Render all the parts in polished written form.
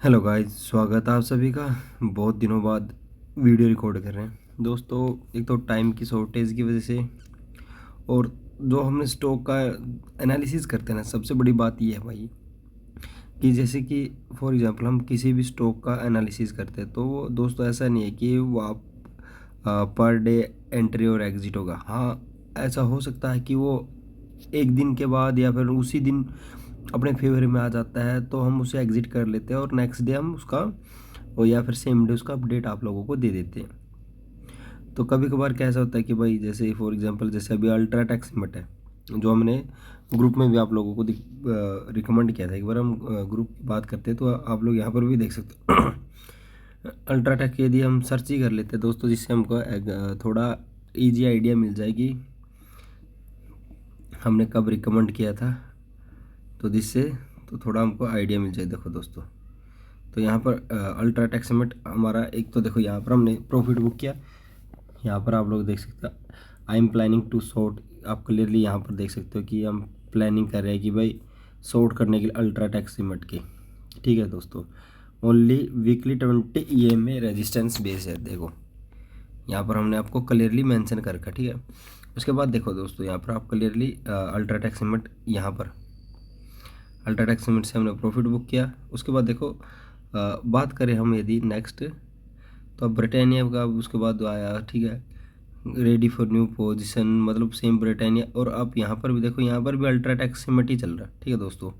Hello guys, स्वागत है आप सभी का। बहुत दिनों बाद वीडियो रिकॉर्ड कर रहे हैं दोस्तों। एक तो टाइम की शॉर्टेज की वजह से, और जो हमने स्टॉक का एनालिसिस करते हैं ना, सबसे बड़ी बात ये है भाई कि जैसे कि फॉर एग्जांपल हम किसी भी स्टॉक का एनालिसिस करते हैं तो वो दोस्तों ऐसा नहीं है कि वो आप पर डे एंट्री और एग्जिट होगा। हाँ, ऐसा हो सकता है कि वो एक दिन के बाद या फिर उसी दिन अपने फेवर में आ जाता है तो हम उसे एग्जिट कर लेते हैं और नेक्स्ट डे हम उसका, और या फिर सेम डे उसका अपडेट आप लोगों को दे देते हैं। तो कभी कभार क्या ऐसा होता है कि भाई जैसे फॉर एग्जांपल जैसे अभी अल्ट्राटेक सीमेंट है, जो हमने ग्रुप में भी आप लोगों को रिकमेंड किया था। एक बार हम ग्रुप की बात करते हैं तो आप लोग यहाँ पर भी देख सकते हो। अल्ट्राटेक यदि हम सर्च ही कर लेते हैं दोस्तों, जिससे हमको थोड़ा इजी आइडिया मिल जाएगी हमने कब रिकमेंड किया था, तो जिससे तो थोड़ा हमको आइडिया मिल जाए। देखो दोस्तों, तो यहाँ पर अल्ट्राटेक सीमेंट हमारा, एक तो देखो यहाँ पर हमने प्रॉफिट बुक किया। यहाँ पर आप लोग देख सकते हो I am planning to short. आप क्लियरली यहाँ पर देख सकते हो कि हम प्लानिंग कर रहे हैं कि भाई शॉर्ट करने के लिए अल्ट्राटेक सीमेंट के। ठीक है दोस्तों, only weekly 20 EMA resistance base है। देखो यहाँ पर हमने आपको क्लियरली मेंशन कर रखा। ठीक है, उसके बाद देखो दोस्तों, यहाँ पर आप क्लियरली अल्ट्राटेक सीमेंट, यहाँ पर अल्ट्राटेक सीमेंट से हमने प्रॉफिट बुक किया। उसके बाद देखो बात करें हम यदि नेक्स्ट, तो अब ब्रिटानिया का उसके बाद आया। ठीक है, रेडी फॉर न्यू पोजीशन, मतलब सेम ब्रिटानिया। और आप यहाँ पर भी देखो, यहाँ पर भी अल्ट्राटेक सीमेंट ही चल रहा है। ठीक है दोस्तों,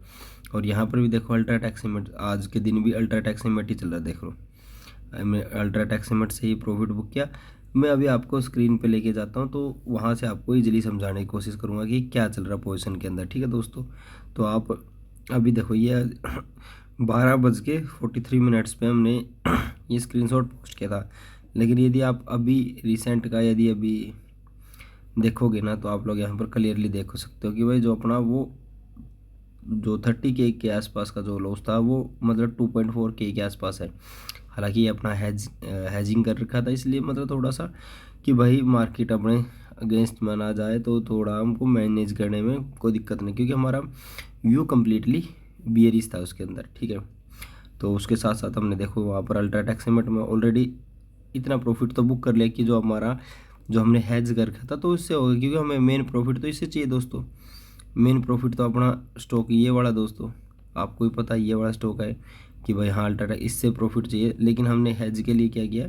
और यहाँ पर भी देखो अल्ट्राटेक सीमेंट, आज के दिन भी अल्ट्राटेक सीमेंट ही चल रहा है। देख लो, मैं अल्ट्राटेक सीमेंट से ही प्रॉफिट बुक किया। मैं अभी आपको स्क्रीन पे लेके जाता हूँ तो वहाँ से आपको इजीली समझाने की कोशिश करूँगा कि क्या चल रहा है पोजीशन के अंदर। ठीक है दोस्तों, तो आप अभी देखो ये 12:43 पे हमने ये स्क्रीनशॉट पोस्ट किया था। लेकिन यदि आप अभी रिसेंट का यदि अभी देखोगे ना, तो आप लोग यहाँ पर क्लियरली देख सकते हो कि भाई जो अपना वो जो 30K के आसपास का जो लॉस था, वो मतलब 2.4K के आसपास है। हालांकि ये अपना हैजिंग कर रखा था, इसलिए मतलब थोड़ा सा कि भाई मार्केट अपने अगेंस्ट में ना जाए तो थोड़ा हमको मैनेज करने में कोई दिक्कत नहीं, क्योंकि हमारा व्यू कम्प्लीटली बियरिश था उसके अंदर। ठीक है, तो उसके साथ साथ हमने देखो वहाँ पर अल्ट्राटेक सीमेंट में ऑलरेडी इतना प्रॉफिट तो बुक कर लिया कि जो हमारा, जो हमने हैज कर रखा था तो इससे होगा, क्योंकि हमें मेन प्रॉफिट तो इससे चाहिए दोस्तों। मेन प्रॉफिट तो अपना स्टॉक ये वाला दोस्तों, आपको ही पता है ये वाला स्टॉक है कि भाई हाँ अल्ट्राटेक, इससे प्रॉफिट चाहिए। लेकिन हमने हैज के लिए क्या किया,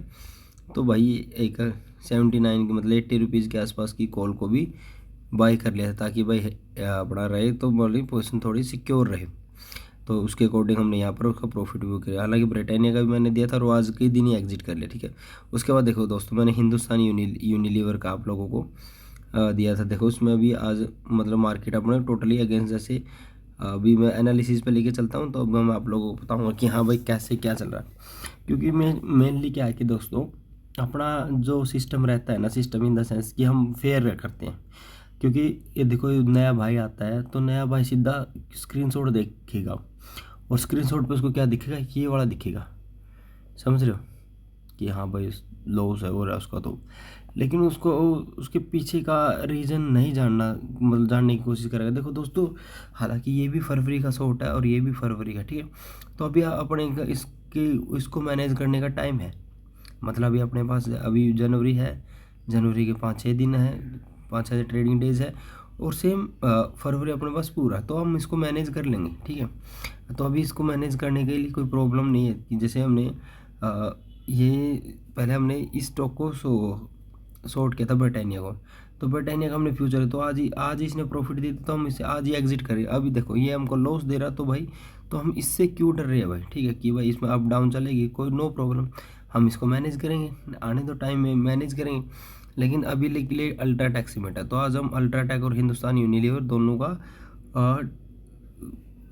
तो भाई एक 79 की मतलब 80 रुपीज़ के आसपास की कॉल को भी बाई कर लिया था, ताकि भाई अपना रहे तो मतलब पोजीशन थोड़ी सिक्योर रहे। तो उसके अकॉर्डिंग हमने यहाँ पर उसका प्रॉफिट भी किया। हालांकि ब्रिटानिया का भी मैंने दिया था और आज के दिन ही एग्जिट कर लिया। ठीक है, उसके बाद देखो दोस्तों, मैंने हिंदुस्तान यूनिलीवर का आप लोगों को दिया था। देखो उसमें भी आज मतलब मार्केट अपने टोटली अगेंस्ट, जैसे अभी मैं एनालिसिस पे लेके चलता हूँ तो अब मैं आप लोगों को बताऊँगा कि हाँ भाई कैसे क्या चल रहा है। क्योंकि मैं मेनली क्या है कि दोस्तों, अपना जो सिस्टम रहता है ना, सिस्टम इन द सेंस कि हम फेयर करते हैं। क्योंकि ये देखो, ये नया भाई आता है तो नया भाई सीधा स्क्रीनशॉट देखेगा और स्क्रीनशॉट पे उसको क्या दिखेगा, ये वाला दिखेगा। समझ रहे हो कि हाँ भाई लॉस है हो रहा है उसका, तो लेकिन उसको उसके पीछे का रीज़न नहीं जानना, मतलब जानने की कोशिश करेगा। देखो दोस्तों, हालांकि ये भी फरवरी का शॉट है और ये भी फरवरी का। ठीक है, तो अभी अपने इसके इसको मैनेज करने का टाइम है। मतलब अभी अपने पास अभी जनवरी है, जनवरी के 5-6 दिन है, 5-6 ट्रेडिंग डेज है, और सेम फरवरी अपने पास पूरा, तो हम इसको मैनेज कर लेंगे। ठीक है, तो अभी इसको मैनेज करने के लिए कोई प्रॉब्लम नहीं है कि जैसे हमने ये पहले हमने इस स्टॉक को शॉर्ट किया था ब्रिटानिया को, तो ब्रिटानिया का हमने फ्यूचर है, तो आज ही इसने प्रॉफिट दी तो हम इसे आज ही एग्जिट करें। अभी देखो ये हमको लॉस दे रहा, तो भाई तो हम इससे क्यों डर रहे हैं भाई। ठीक है, कि भाई इसमें अप डाउन चलेगी, कोई नो प्रॉब्लम, हम इसको मैनेज करेंगे, आने दो टाइम में मैनेज करेंगे। लेकिन अभी के लिए अल्ट्राटेक सीमेंट है, तो आज हम अल्ट्राटेक और हिंदुस्तान यूनिलीवर दोनों का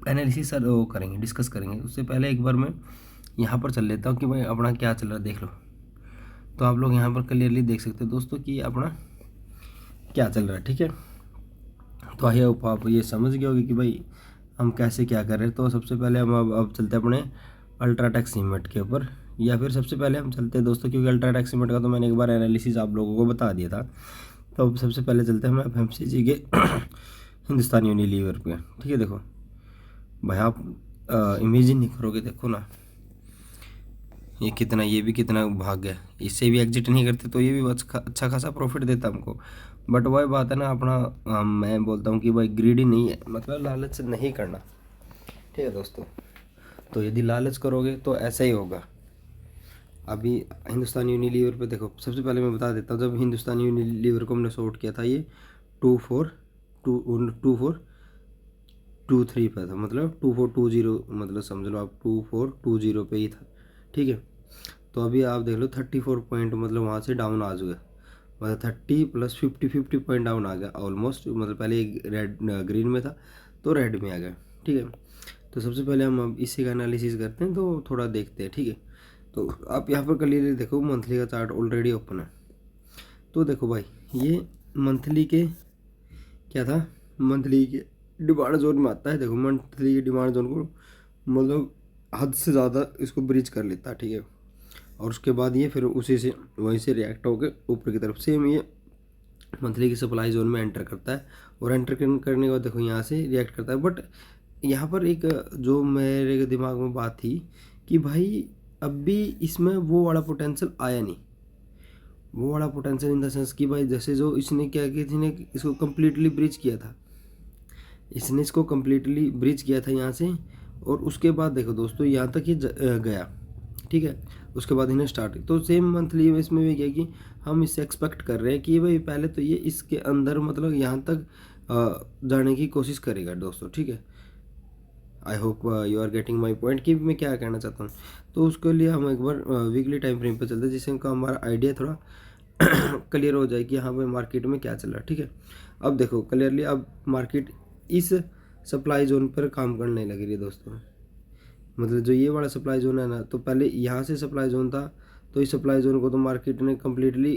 एनालिसिस वो करेंगे, डिस्कस करेंगे। उससे पहले एक बार मैं यहाँ पर चल लेता हूँ कि भाई अपना क्या चल रहा है, देख लो। तो आप लोग यहाँ पर क्लियरली देख सकते हैं दोस्तों कि अपना क्या चल रहा है। ठीक है, तो आई होप आप ये समझ गए होगे कि भाई हम कैसे क्या कर रहे हैं। तो सबसे पहले हम अब चलते हैं अपने अल्ट्राटेक सीमेंट के ऊपर, या फिर सबसे पहले हम चलते हैं दोस्तों, क्योंकि अल्ट्राटेक सीमेंट का तो मैंने एक बार एनालिसिस आप लोगों को बता दिया था। तो अब सबसे पहले चलते हैं हम FMCG के हिंदुस्तान यूनिलीवर पे। ठीक है, देखो भाई आप इमेजिन नहीं करोगे, देखो ना ये भी कितना भाग गया, इससे भी एग्जिट नहीं करते तो ये भी अच्छा खासा प्रॉफिट देता हमको। बट वही बात है ना अपना, मैं बोलता हूँ कि भाई ग्रीडी नहीं है, मतलब लालच नहीं करना, ठीक है दोस्तों। तो यदि लालच करोगे तो ऐसा ही होगा। अभी हिंदुस्तान यूनिलीवर पे देखो, सबसे पहले मैं बता देता हूँ, जब हिंदुस्तान यूनिलीवर को हमने शॉर्ट किया था ये 2423 पे था, मतलब 2420, मतलब समझ लो आप 2420 पे ही था, ठीक है। तो अभी आप देख लो 34 पॉइंट, मतलब वहाँ से डाउन आ चुका, मतलब 30 प्लस 50 पॉइंट डाउन आ गया ऑलमोस्ट, मतलब पहले रेड ग्रीन में था तो रेड में आ गया, ठीक है। तो सबसे पहले हम अब इसी का एनालिसिस करते हैं, तो थोड़ा देखते हैं, ठीक है। तो आप यहाँ पर क्लियरली देखो मंथली का चार्ट ऑलरेडी ओपन है। तो देखो भाई ये मंथली के क्या था, मंथली के डिमांड जोन में आता है। देखो मंथली की डिमांड जोन को मतलब हद से ज़्यादा इसको ब्रीच कर लेता है, ठीक है। और उसके बाद ये फिर उसी से वहीं से रिएक्ट होकर ऊपर की तरफ सेम ये मंथली की सप्लाई जोन में एंटर करता है, और एंटर करने के बाद देखो यहाँ से रिएक्ट करता है। बट यहाँ पर एक जो मेरे दिमाग में बात थी कि भाई अब भी इसमें वो वाला पोटेंशियल आया नहीं, वो वाला पोटेंशियल इन द सेंस कि भाई जैसे जो इसने क्या किया थी ने इसको कम्प्लीटली ब्रिज किया था, इसने इसको कम्प्लीटली ब्रिज किया था यहाँ से, और उसके बाद देखो दोस्तों यहाँ तक ये गया, ठीक है। उसके बाद इन्हें स्टार्ट, तो सेम मंथली इसमें भी क्या कि हम इससे एक्सपेक्ट कर रहे हैं कि भाई पहले तो ये इसके अंदर मतलब यहाँ तक जाने की कोशिश करेगा दोस्तों, ठीक है। I hope you are getting my point कि मैं क्या कहना चाहता हूँ। तो उसके लिए हम एक बार वीकली टाइम फ्रेम पर चलते हैं, जिससे हमारा आइडिया थोड़ा क्लियर हो जाए कि हाँ भाई मार्केट में क्या चल रहा है, ठीक है। अब देखो क्लियरली अब मार्केट इस सप्लाई जोन पर काम करने लग रही है दोस्तों, मतलब जो ये वाला सप्लाई जोन है ना, तो पहले यहाँ से सप्लाई जोन था, तो इस सप्लाई जोन को तो मार्केट ने कम्प्लीटली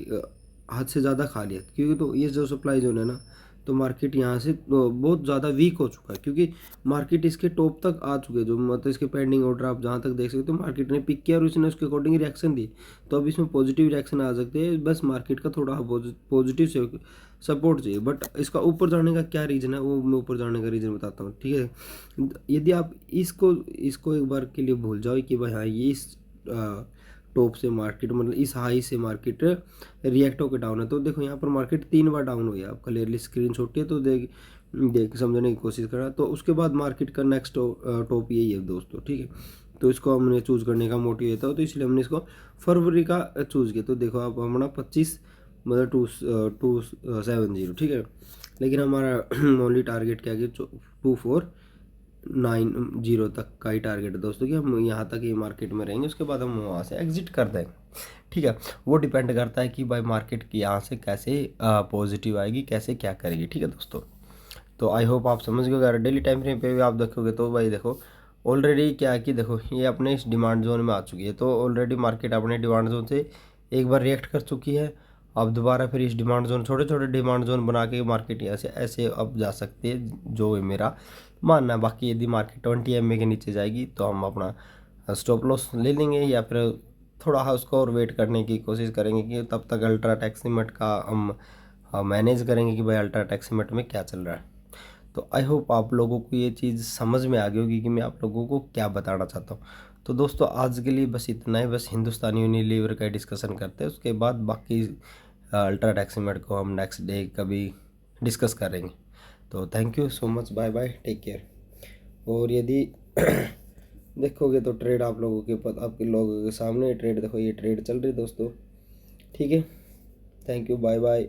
हद से ज़्यादा खा लिया, क्योंकि तो ये जो सप्लाई जोन है ना, तो मार्केट यहाँ से बहुत ज़्यादा वीक हो चुका है, क्योंकि मार्केट इसके टॉप तक आ चुके हैं, जो मतलब इसके पेंडिंग ऑर्डर आप जहाँ तक देख सकते हो मार्केट ने पिक किया और उसने उसके अकॉर्डिंग रिएक्शन दी। तो अब इसमें पॉजिटिव रिएक्शन आ सकते हैं, बस मार्केट का थोड़ा पॉजिटिव से सपोर्ट चाहिए। बट इसका ऊपर जाने का क्या रीज़न है, वो मैं ऊपर जाने का रीज़न बताता हूँ, ठीक है। यदि आप इसको एक बार के लिए भूल जाओ कि भाई हाँ ये इस टॉप से मार्केट मतलब इस हाई से मार्केट रिएक्ट होकर डाउन है, तो देखो यहाँ पर मार्केट 3 बार डाउन हुई है, आप क्लियरली स्क्रीनशॉट है तो देख समझने की कोशिश करा। तो उसके बाद मार्केट का नेक्स्ट टॉप यही है दोस्तों, ठीक है। तो इसको हमने चूज़ करने का मोटिव ये था, तो इसलिए हमने इसको फरवरी का चूज़ किया। तो देखो आप हमारा 25 मतलब 270, ठीक है। लेकिन हमारा ओनली टारगेट क्या कि 2490 तक का ही टारगेट है दोस्तों, कि हम यहाँ तक ये मार्केट में रहेंगे, उसके बाद हम वहाँ से एग्जिट कर देंगे, ठीक है। वो डिपेंड करता है कि भाई मार्केट की यहाँ से कैसे पॉजिटिव आएगी, कैसे क्या करेगी, ठीक है दोस्तों। तो आई होप आप समझ गए। अगर डेली टाइम फ्रेम पे भी आप देखोगे तो भाई देखो ऑलरेडी क्या है कि देखो ये अपने इस डिमांड जोन में आ चुकी है, तो ऑलरेडी मार्केट अपने डिमांड जोन से एक बार रिएक्ट कर चुकी है। अब दोबारा फिर इस डिमांड जोन, छोटे छोटे डिमांड जोन बना के मार्केट यहाँ से ऐसे अब जा सकती है, जो है मेरा मानना है। बाकी यदि मार्केट 20 MA के नीचे जाएगी तो हम अपना स्टॉप लॉस ले लेंगे, या फिर थोड़ा उसको और वेट करने की कोशिश करेंगे कि तब तक अल्ट्रा टैक्सीमेट का हम मैनेज करेंगे कि भाई अल्ट्रा टैक्सीमेट में क्या चल रहा है। तो आई होप आप लोगों को ये चीज़ समझ में आ गई होगी कि मैं आप लोगों को क्या बताना चाहता हूँ। तो दोस्तों आज के लिए बस इतना ही, बस हिंदुस्तान यूनिलीवर का डिस्कशन करते हैं, उसके बाद बाकी अल्ट्रा टैक्सीमेट को हम नेक्स्ट डे कभी डिस्कस करेंगे। तो thank you so much, bye bye, take care. और यदि देखोगे तो ट्रेड आप लोगों के आपके लोगों के सामने ट्रेड देखो, ये ट्रेड चल रही है दोस्तों, ठीक है। Thank you, bye bye.